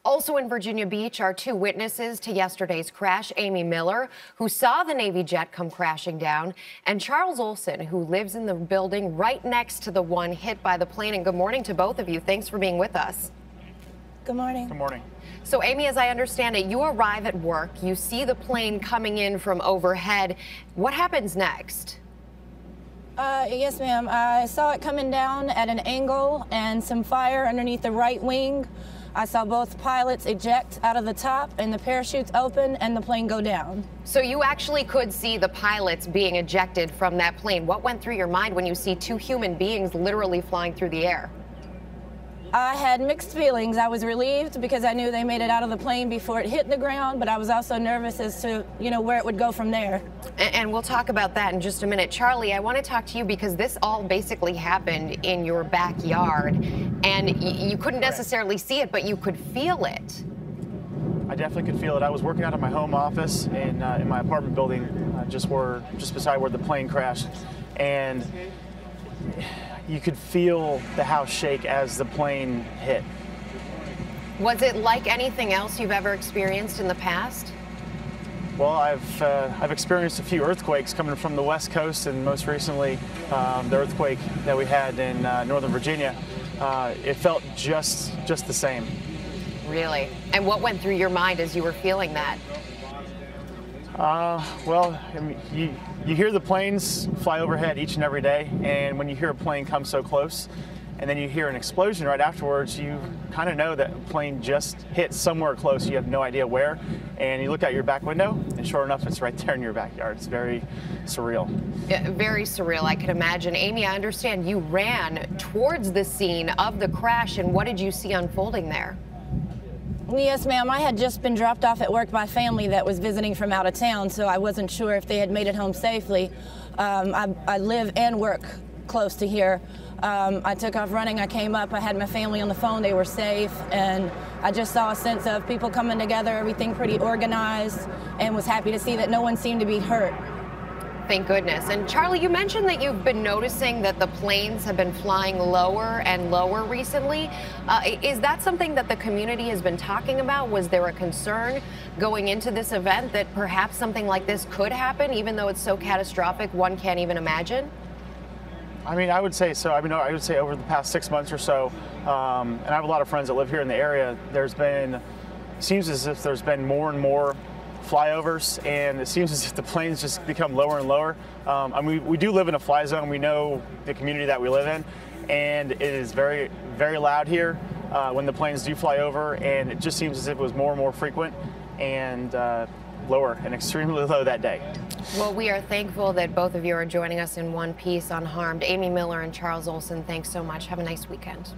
Also in Virginia Beach are two witnesses to yesterday's crash, Amy Miller, who saw the Navy jet come crashing down, and Charles Olson, who lives in the building right next to the one hit by the plane. And good morning to both of you. Thanks for being with us. Good morning. Good morning. So, Amy, as I understand it, you arrive at work, you see the plane coming in from overhead. What happens next? Yes, ma'am. I saw it coming down at an angle and some fire underneath the right wing. I saw both pilots eject out of the top and the parachutes open and the plane go down. So you actually could see the pilots being ejected from that plane. What went through your mind when you see two human beings literally flying through the air? I had mixed feelings. I was relieved because I knew they made it out of the plane before it hit the ground, but I was also nervous as to, where it would go from there. And we'll talk about that in just a minute. Charlie, I want to talk to you because this all basically happened in your backyard, and you couldn't necessarily see it, but you could feel it. I definitely could feel it. I was working out of my home office in my apartment building, just beside where the plane crashed, and you could feel the house shake as the plane hit. Was it like anything else you've ever experienced in the past? Well, I've experienced a few earthquakes coming from the West Coast, and most recently the earthquake that we had in Northern Virginia. It felt just the same. Really? And what went through your mind as you were feeling that? Well, I mean, you hear the planes fly overhead each and every day, and when you hear a plane come so close, and then you hear an explosion right afterwards, you kind of know that a plane just hit somewhere close. You have no idea where, and you look out your back window, and sure enough, it's right there in your backyard. It's very surreal. Yeah, very surreal, I can imagine. Amy, I understand you ran towards the scene of the crash, and what did you see unfolding there? Yes, ma'am. I had just been dropped off at work by family that was visiting from out of town, so I wasn't sure if they had made it home safely. I live and work close to here. I took off running. I came up. I had my family on the phone. They were safe, and I just saw a sense of people coming together, everything pretty organized, and was happy to see that no one seemed to be hurt. Thank goodness. And Charlie, you mentioned that you've been noticing that the planes have been flying lower and lower recently. Is that something that the community has been talking about? Was there a concern going into this event that perhaps something like this could happen, even though it's so catastrophic one can't even imagine? I mean, I would say so. I mean, I would say over the past 6 months or so, and I have a lot of friends that live here in the area, it seems as if there's been more and more flyovers, and it seems as if the planes just become lower and lower. I mean, we do live in a fly zone. We know the community that we live in, and it is very, very loud here when the planes do fly over, and it just seems as if it was more and more frequent and lower and extremely low that day. Well, we are thankful that both of you are joining us in one piece unharmed. Amy Miller and Charles Olson, thanks so much. Have a nice weekend.